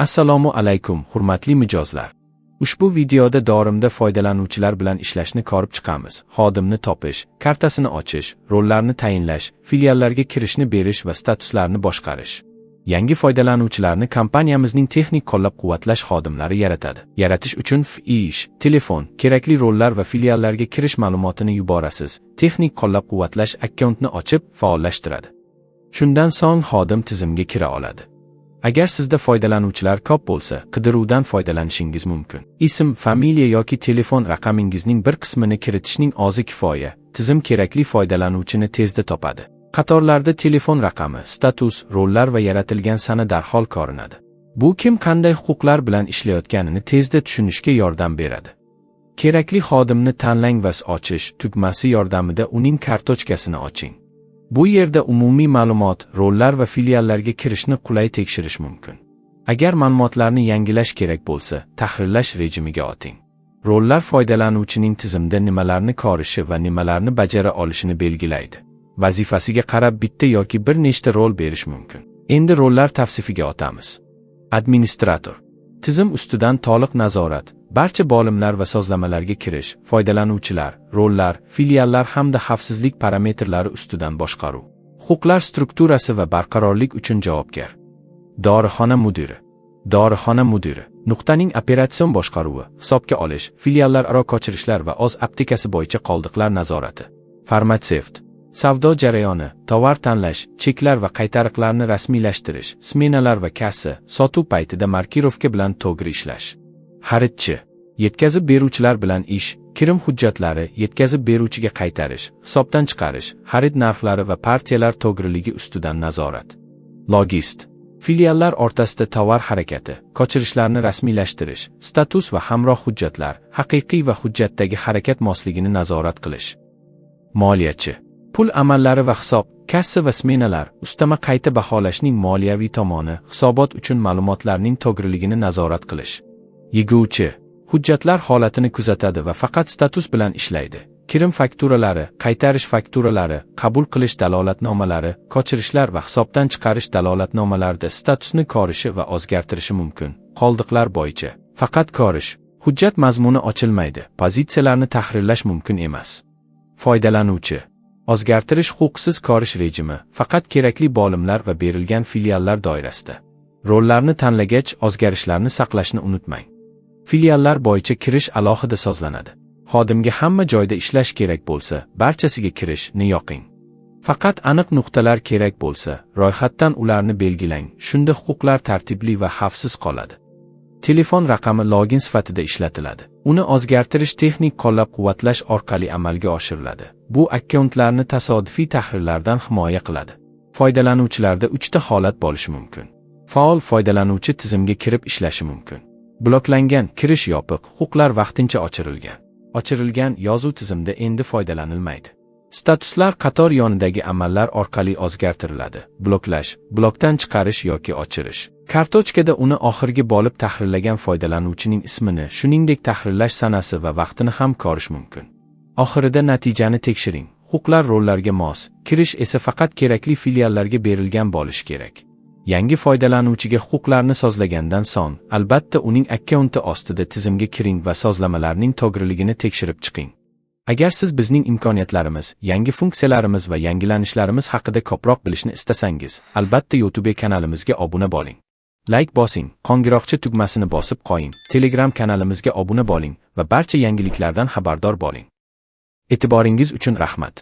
Assalomu alaykum, hurmatli mijozlar. Ushbu videoda dorimda foydalanuvchilar bilan ishlashni ko'rib chiqamiz. Xodimni topish, kartasini ochish, rollarni tayinlash, filiallarga kirishni berish va statuslarni boshqarish. Yangi foydalanuvchilarni kompaniyamizning texnik qo'llab-quvvatlash xodimlari yaratadi. Yaratish uchun ish, telefon, kerakli rollar va filiallarga kirish ma'lumotini yuborasiz. Texnik qo'llab-quvvatlash akkauntni ochib, faollashtiradi. Shundan so'ng xodim tizimga kira oladi. Agar sizda foydalanuvchilar ko'p bo'lsa, qidiruvdan foydalanishingiz mumkin. Ism, familiya yoki telefon raqamingizning bir qismini kiritishning o'zi kifoya. Tizim kerakli foydalanuvchini tezda topadi. Qatorlarda telefon raqami, status, rollar va yaratilgan sana darhol ko'rinadi. Bu kim qanday huquqlar bilan ishlayotganini tezda tushunishga yordam beradi. Kerakli xodimni tanlang va ochish tugmasi yordamida uning kartochkasini oching. Bu yerda umumiy ma'lumot, rollar va filiallarga kirishni qulay tekshirish mumkin. Agar ma'lumotlarni yangilash kerak bo'lsa, tahrirlash rejimiga o'ting. Rollar foydalanuvchining tizimda nimalarni ko'rishi va nimalarni bajara olishini belgilaydi. Vazifasiga qarab bitta yoki bir nechta rol berish mumkin. Endi rollar tavsifiga o'tamiz. Administrator. Tizim ustidan to'liq nazorat, barcha bo'limlar va sozlamalarga kirish, foydalanuvchilar, rollar, filiallar hamda xavfsizlik parametrlari ustidan boshqaruv. Huquqlar strukturasi va barqarorlik uchun javobgar. Dorixona mudiri. Dorixona mudiri. Nuqtaning operatsion boshqaruvi, hisobga olish, filiallararo ko'chirishlar va o'z aptekasi bo'yicha qoldiqlar nazorati. Farmatsevt. Savdo jarayoni, tovar tanlash, cheklar va qaytariqlarni rasmiylashtirish, smenalar va kassa, sotuv paytida markirovka bilan to'g'ri ishlash. Xaridchi. Yetkazib beruvchilar bilan ish, kirim hujjatlari, yetkazib beruvchiga qaytarish, hisobdan chiqarish, xarid narxlari va partiyalar to'g'riligi ustidan nazorat. Logist. Filiallar o'rtasida tovar harakati, ko'chirishlarni rasmiylashtirish, status va hamroh hujjatlar, haqiqiy va hujjatdagi harakat mosligini nazorat qilish. Moliyachi. Pul amallari va hisob, kassa va smenalar, ustama qayta baholashning moliyaviy tomoni, hisobot uchun ma'lumotlarning to'g'riligini nazorat qilish. Yig'uvchi. Hujjatlar holatini kuzatadi va faqat status bilan ishlaydi. Kirim fakturalari, qaytarish fakturalari, qabul qilish dalolatnomalari, ko'chirishlar va hisobdan chiqarish dalolatnomalarida statusni ko'rishi va o'zgartirishi mumkin. Qoldiqlar bo'yicha faqat ko'rish. Hujjat mazmuni ochilmaydi, pozitsiyalarni tahrirlash mumkin emas. Foydalanuvchi. O'zgartirish huquqsiz ko'rish rejimi, faqat kerakli bo'limlar va berilgan filiallar doirasida. Rollarni tanlagach, o'zgarishlarni saqlashni unutmang. Filiallar bo'yicha kirish alohida sozlanadi. Xodimga hamma joyda ishlash kerak bo'lsa, barchasiga kirishni yoqing. Faqat aniq nuqtalar kerak bo'lsa, ro'yxatdan ularni belgilang. Shunda huquqlar tartibli va xavfsiz qoladi. Telefon raqami login sifatida ishlatiladi. Uni o'zgartirish texnik qo'llab-quvvatlash orqali amalga oshiriladi. Bu akkauntlarni tasodifiy tahrirlardan himoya qiladi. Foydalanuvchilarda 3 ta holat bo'lishi mumkin. Faol foydalanuvchi tizimga kirib ishlashi mumkin. Bloklangan, kirish yopiq, huquqlar vaqtincha o'chirilgan. O'chirilgan yozuv tizimda endi foydalanilmaydi. Statuslar qator yonidagi amallar orqali o'zgartiriladi. Bloklash, blokdan chiqarish yoki o'chirish. Kartochkada uni oxirgi bo'lib tahrirlagan foydalanuvchining ismini, shuningdek tahrirlash sanasi va vaqtini ham ko'rish mumkin. Oxirida natijani tekshiring. Huquqlar rollarga mos, kirish esa faqat kerakli filiallarga berilgan bo'lishi kerak. Yangi foydalanuvchiga huquqlarni sozlagandan so'ng, albatta uning akkaunti ostida tizimga kiring va sozlamalarning to'g'riligini tekshirib chiqing. Agar siz bizning imkoniyatlarimiz, yangi funksiyalarimiz va yangilanishlarimiz haqida ko'proq bilishni istasangiz, albatta YouTube kanalimizga obuna bo'ling. Like bosing, qo'ng'iroqcha tugmasini bosib qo'ying, Telegram kanalimizga obuna bo'ling va barcha yangiliklardan xabardor bo'ling. E'tiboringiz uchun rahmat.